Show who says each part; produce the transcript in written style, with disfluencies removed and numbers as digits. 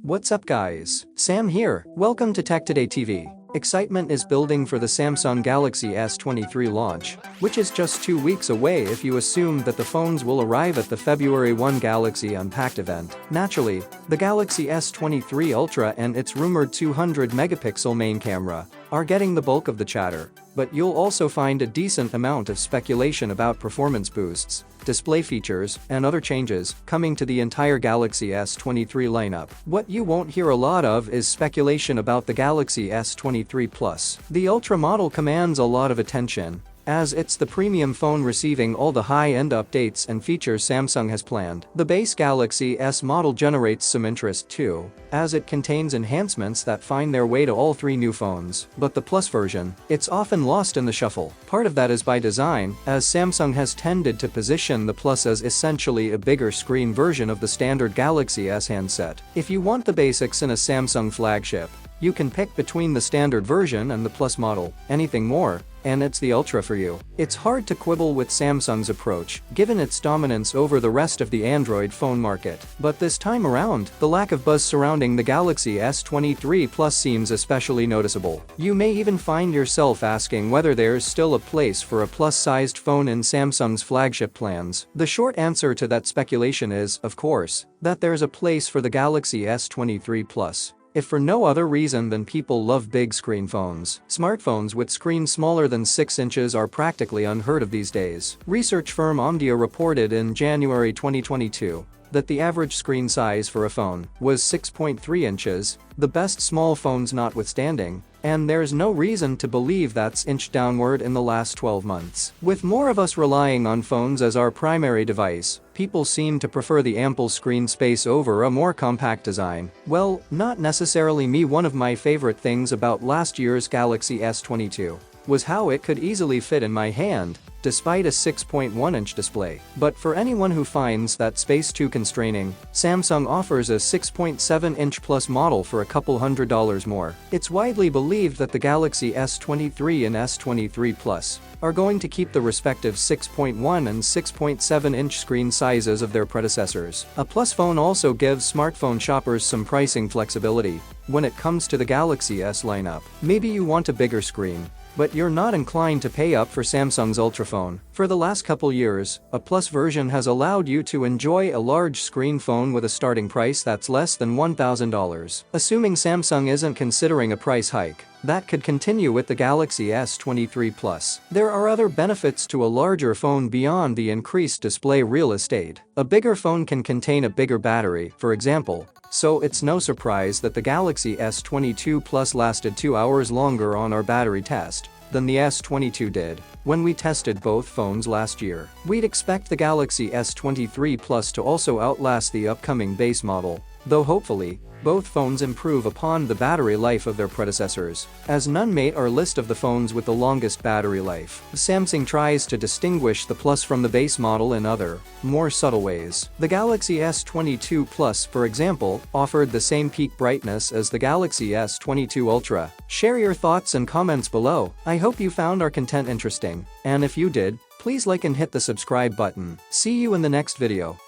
Speaker 1: What's up guys? Sam here. Welcome to Tech Today TV. Excitement is building for the Samsung Galaxy S23 launch, which is just 2 weeks away if you assume that the phones will arrive at the February 1 Galaxy Unpacked event. Naturally, the Galaxy S23 Ultra and its rumored 200-megapixel main camera are getting the bulk of the chatter, but you'll also find a decent amount of speculation about performance boosts, display features, and other changes coming to the entire Galaxy S23 lineup. What you won't hear a lot of is speculation about the Galaxy S23 Plus. The Ultra model commands a lot of attention, as it's the premium phone receiving all the high-end updates and features Samsung has planned. The base Galaxy S model generates some interest too, as it contains enhancements that find their way to all 3 new phones. But the Plus version, it's often lost in the shuffle. Part of that is by design, as Samsung has tended to position the Plus as essentially a bigger screen version of the standard Galaxy S handset. If you want the basics in a Samsung flagship, you can pick between the standard version and the Plus model. Anything more, and it's the Ultra for you. It's hard to quibble with Samsung's approach, given its dominance over the rest of the Android phone market. But this time around, the lack of buzz surrounding the Galaxy S23 Plus seems especially noticeable. You may even find yourself asking whether there's still a place for a Plus-sized phone in Samsung's flagship plans. The short answer to that speculation is, of course, that there's a place for the Galaxy S23 Plus. If for no other reason than people love big screen phones. Smartphones with screens smaller than 6 inches are practically unheard of these days. Research firm Omdia reported in January 2022 that the average screen size for a phone was 6.3 inches, the best small phones notwithstanding, and there's no reason to believe that's inched downward in the last 12 months. With more of us relying on phones as our primary device, people seem to prefer the ample screen space over a more compact design. Well, not necessarily me. One of my favorite things about last year's Galaxy S22 was how it could easily fit in my hand, despite a 6.1-inch display. But for anyone who finds that space too constraining, Samsung offers a 6.7-inch Plus model for a couple $100 more. It's widely believed that the Galaxy S23 and S23 Plus are going to keep the respective 6.1 and 6.7-inch screen sizes of their predecessors. A Plus phone also gives smartphone shoppers some pricing flexibility when it comes to the Galaxy S lineup. Maybe you want a bigger screen, but you're not inclined to pay up for Samsung's Ultra phone. For the last couple years, a Plus version has allowed you to enjoy a large screen phone with a starting price that's less than $1,000. Assuming Samsung isn't considering a price hike, that could continue with the Galaxy S23 Plus. There are other benefits to a larger phone beyond the increased display real estate. A bigger phone can contain a bigger battery, for example, so it's no surprise that the Galaxy S22 Plus lasted 2 hours longer on our battery test than the S22 did when we tested both phones last year. We'd expect the Galaxy S23 Plus to also outlast the upcoming base model, though hopefully, both phones improve upon the battery life of their predecessors, as none made our list of the phones with the longest battery life. Samsung tries to distinguish the Plus from the base model in other, more subtle ways. The Galaxy S22 Plus, for example, offered the same peak brightness as the Galaxy S22 Ultra. Share your thoughts and comments below. I hope you found our content interesting, and if you did, please like and hit the subscribe button. See you in the next video.